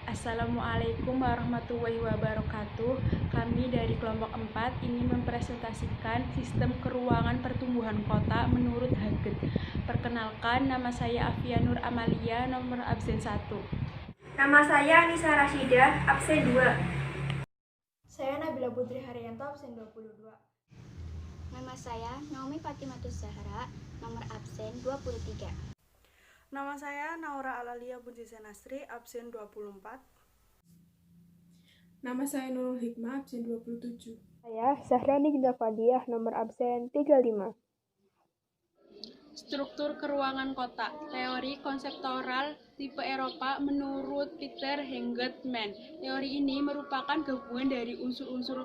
Assalamualaikum warahmatullahi wabarakatuh. Kami dari kelompok 4 ingin mempresentasikan sistem keruangan pertumbuhan kota menurut Haget. Perkenalkan, nama saya Afia Nur Amalia, nomor absen 1. Nama saya Nisa Rashidah, absen 2. Saya Nabila Putri Haryanto, absen 22. Nama saya Naomi Fatimatus Zahra, nomor absen 23. Nama saya Naura Alalia Bunci Senastri, absen 24. Nama saya Nurul Hikmah, absen 27. Saya Zahrani Ginda Fadiah, nomor absen 35. Struktur keruangan kota, teori konseptual tipe Eropa menurut Peter Hengetman. Teori ini merupakan gabungan dari unsur-unsur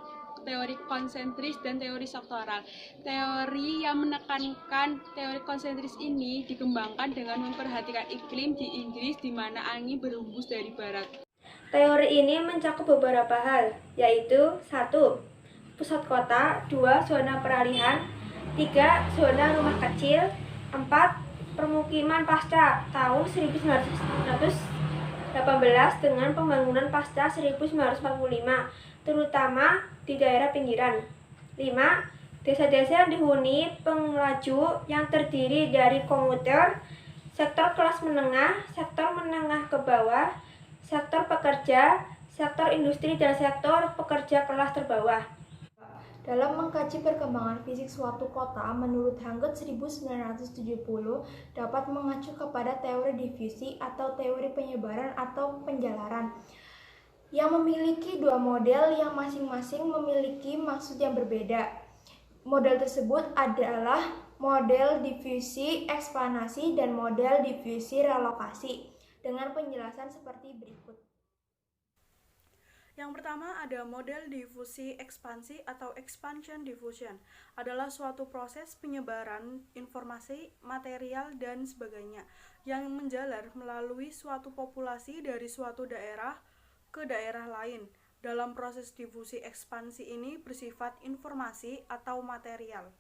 teori konsentris dan teori sektoral. Teori yang menekankan teori konsentris ini dikembangkan dengan memperhatikan iklim di Inggris di mana angin berhembus dari barat. Teori ini mencakup beberapa hal, yaitu 1. Pusat kota, 2. Zona peralihan, 3. Zona rumah kecil, 4. Permukiman pasca tahun 1918 dengan pembangunan pasca 1945, terutama di daerah pinggiran. 5. Desa-desa yang dihuni penglaju yang terdiri dari komuter, sektor kelas menengah, sektor menengah ke bawah, sektor pekerja, sektor industri, dan sektor pekerja kelas terbawah. Dalam mengkaji perkembangan fisik suatu kota, menurut Hanget 1970 dapat mengacu kepada teori difusi atau teori penyebaran atau penjalaran yang memiliki dua model yang masing-masing memiliki maksud yang berbeda. Model tersebut adalah model difusi ekspansi dan model difusi relokasi dengan penjelasan seperti berikut. Yang pertama ada model difusi ekspansi atau expansion diffusion, adalah suatu proses penyebaran informasi, material, dan sebagainya yang menjalar melalui suatu populasi dari suatu daerah ke daerah lain. Dalam proses difusi ekspansi ini bersifat informasi atau material.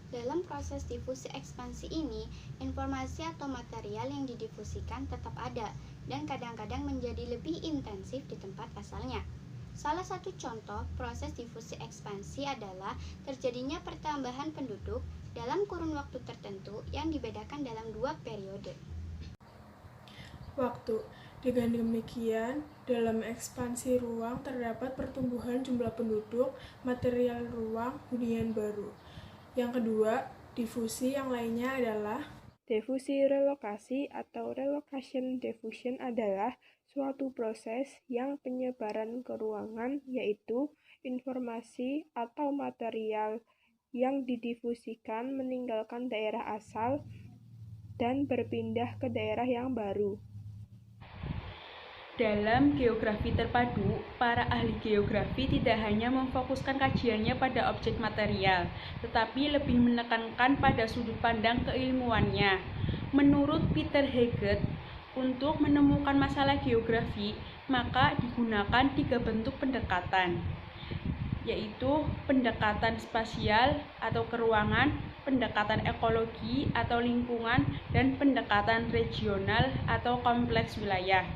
Dalam proses difusi ekspansi ini, informasi atau material yang didifusikan tetap ada dan kadang-kadang menjadi lebih intensif di tempat asalnya. Salah satu contoh proses difusi ekspansi adalah terjadinya pertambahan penduduk dalam kurun waktu tertentu yang dibedakan dalam dua periode. Waktu. Dengan demikian, dalam ekspansi ruang terdapat pertumbuhan jumlah penduduk, material ruang, hunian baru. Yang kedua, difusi yang lainnya adalah Difusi relokasi atau relocation diffusion adalah suatu proses yang penyebaran ke ruangan, yaitu informasi atau material yang didifusikan meninggalkan daerah asal dan berpindah ke daerah yang baru. Dalam geografi terpadu, para ahli geografi tidak hanya memfokuskan kajiannya pada objek material, tetapi lebih menekankan pada sudut pandang keilmuannya. Menurut Peter Haget, untuk menemukan masalah geografi, maka digunakan 3 bentuk pendekatan, yaitu pendekatan spasial atau keruangan, pendekatan ekologi atau lingkungan, dan pendekatan regional atau kompleks wilayah.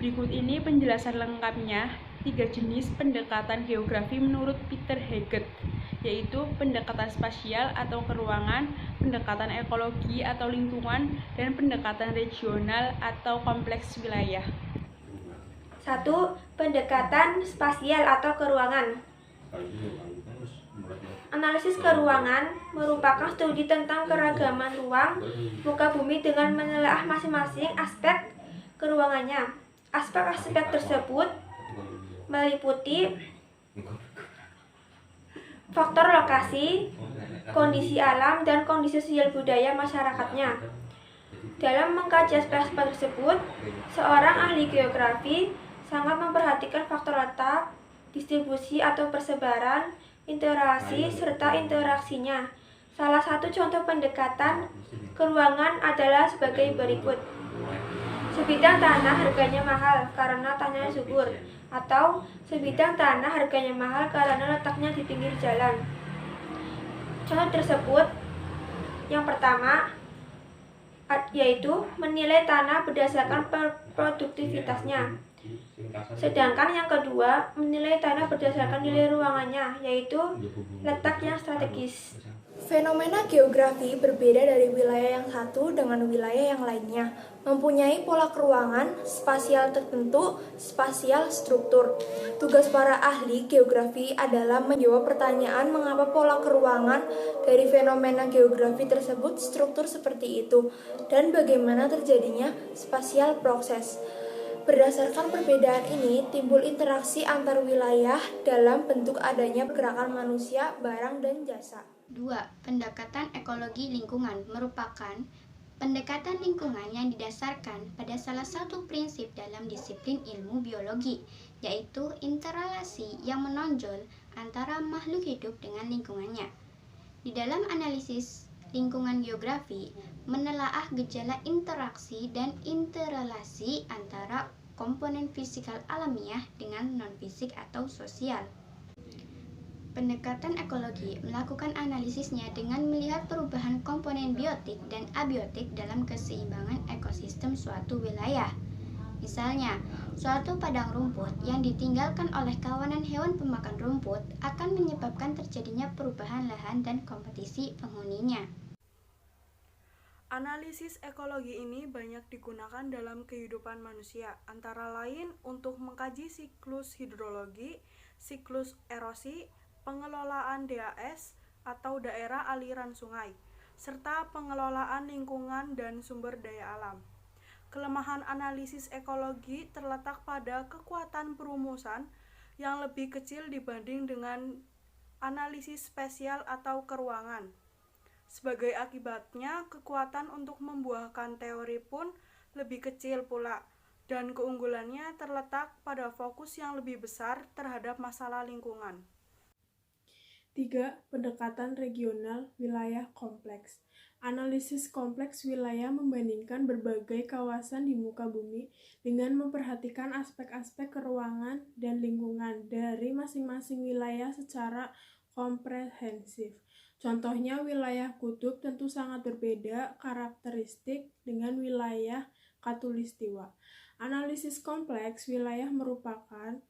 Berikut ini penjelasan lengkapnya 3 jenis pendekatan geografi menurut Peter Haget, yaitu pendekatan spasial atau keruangan, pendekatan ekologi atau lingkungan, dan pendekatan regional atau kompleks wilayah. 1. Pendekatan spasial atau keruangan. Analisis keruangan merupakan studi tentang keragaman ruang muka bumi dengan menelaah masing-masing aspek keruangannya. Aspek-aspek tersebut meliputi faktor lokasi, kondisi alam, dan kondisi sosial budaya masyarakatnya. Dalam mengkaji aspek-aspek tersebut, seorang ahli geografi sangat memperhatikan faktor letak, distribusi atau persebaran, interaksi, serta interaksinya. Salah satu contoh pendekatan keruangan adalah sebagai berikut. Sebidang tanah harganya mahal karena tanahnya subur, atau sebidang tanah harganya mahal karena letaknya di pinggir jalan. Contoh tersebut, yang pertama, yaitu menilai tanah berdasarkan produktivitasnya. Sedangkan yang kedua, menilai tanah berdasarkan nilai ruangannya, yaitu letak yang strategis. Fenomena geografi berbeda dari wilayah yang satu dengan wilayah yang lainnya, mempunyai pola keruangan, spasial tertentu, spasial struktur. Tugas para ahli geografi adalah menjawab pertanyaan mengapa pola keruangan dari fenomena geografi tersebut struktur seperti itu, dan bagaimana terjadinya spasial proses. Berdasarkan perbedaan ini, timbul interaksi antar wilayah dalam bentuk adanya pergerakan manusia, barang, dan jasa. 2. Pendekatan ekologi lingkungan merupakan pendekatan lingkungan yang didasarkan pada salah satu prinsip dalam disiplin ilmu biologi, yaitu interrelasi yang menonjol antara makhluk hidup dengan lingkungannya. Di dalam analisis lingkungan geografi, menelaah gejala interaksi dan interrelasi antara komponen fisikal alamiah dengan non-fisik atau sosial. Pendekatan ekologi melakukan analisisnya dengan melihat perubahan komponen biotik dan abiotik dalam keseimbangan ekosistem suatu wilayah. Misalnya, suatu padang rumput yang ditinggalkan oleh kawanan hewan pemakan rumput akan menyebabkan terjadinya perubahan lahan dan kompetisi penghuninya. Analisis ekologi ini banyak digunakan dalam kehidupan manusia, antara lain untuk mengkaji siklus hidrologi, siklus erosi, pengelolaan DAS atau daerah aliran sungai, serta pengelolaan lingkungan dan sumber daya alam. Kelemahan analisis ekologi terletak pada kekuatan perumusan yang lebih kecil dibanding dengan analisis spasial atau keruangan. Sebagai akibatnya, kekuatan untuk membuahkan teori pun lebih kecil pula, dan keunggulannya terletak pada fokus yang lebih besar terhadap masalah lingkungan. 3. Pendekatan regional wilayah kompleks. Analisis kompleks wilayah membandingkan berbagai kawasan di muka bumi dengan memperhatikan aspek-aspek keruangan dan lingkungan dari masing-masing wilayah secara komprehensif. Contohnya, wilayah kutub tentu sangat berbeda karakteristik dengan wilayah khatulistiwa. Analisis kompleks wilayah merupakan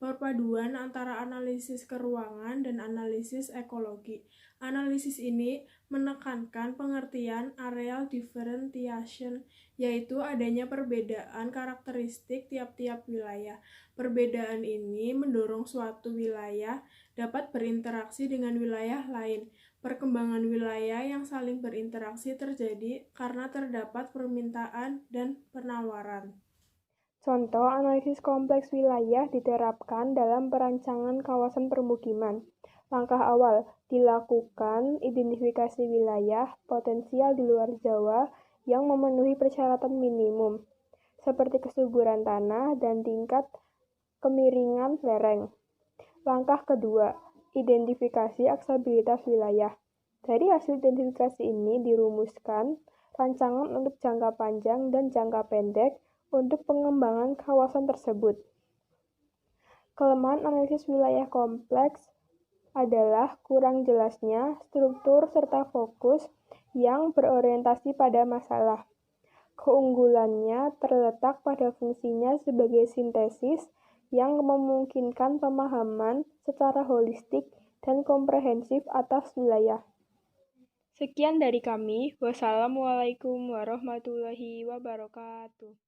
perpaduan antara analisis keruangan dan analisis ekologi. Analisis ini menekankan pengertian areal differentiation, yaitu adanya perbedaan karakteristik tiap-tiap wilayah. Perbedaan ini mendorong suatu wilayah dapat berinteraksi dengan wilayah lain. Perkembangan wilayah yang saling berinteraksi terjadi karena terdapat permintaan dan penawaran. Contoh analisis kompleks wilayah diterapkan dalam perancangan kawasan permukiman. Langkah awal, dilakukan identifikasi wilayah potensial di luar Jawa yang memenuhi persyaratan minimum, seperti kesuburan tanah dan tingkat kemiringan lereng. Langkah kedua, identifikasi aksesibilitas wilayah. Dari hasil identifikasi ini dirumuskan rancangan untuk jangka panjang dan jangka pendek untuk pengembangan kawasan tersebut. Kelemahan analisis wilayah kompleks adalah kurang jelasnya struktur serta fokus yang berorientasi pada masalah. Keunggulannya terletak pada fungsinya sebagai sintesis yang memungkinkan pemahaman secara holistik dan komprehensif atas wilayah. Sekian dari kami. Wassalamualaikum warahmatullahi wabarakatuh.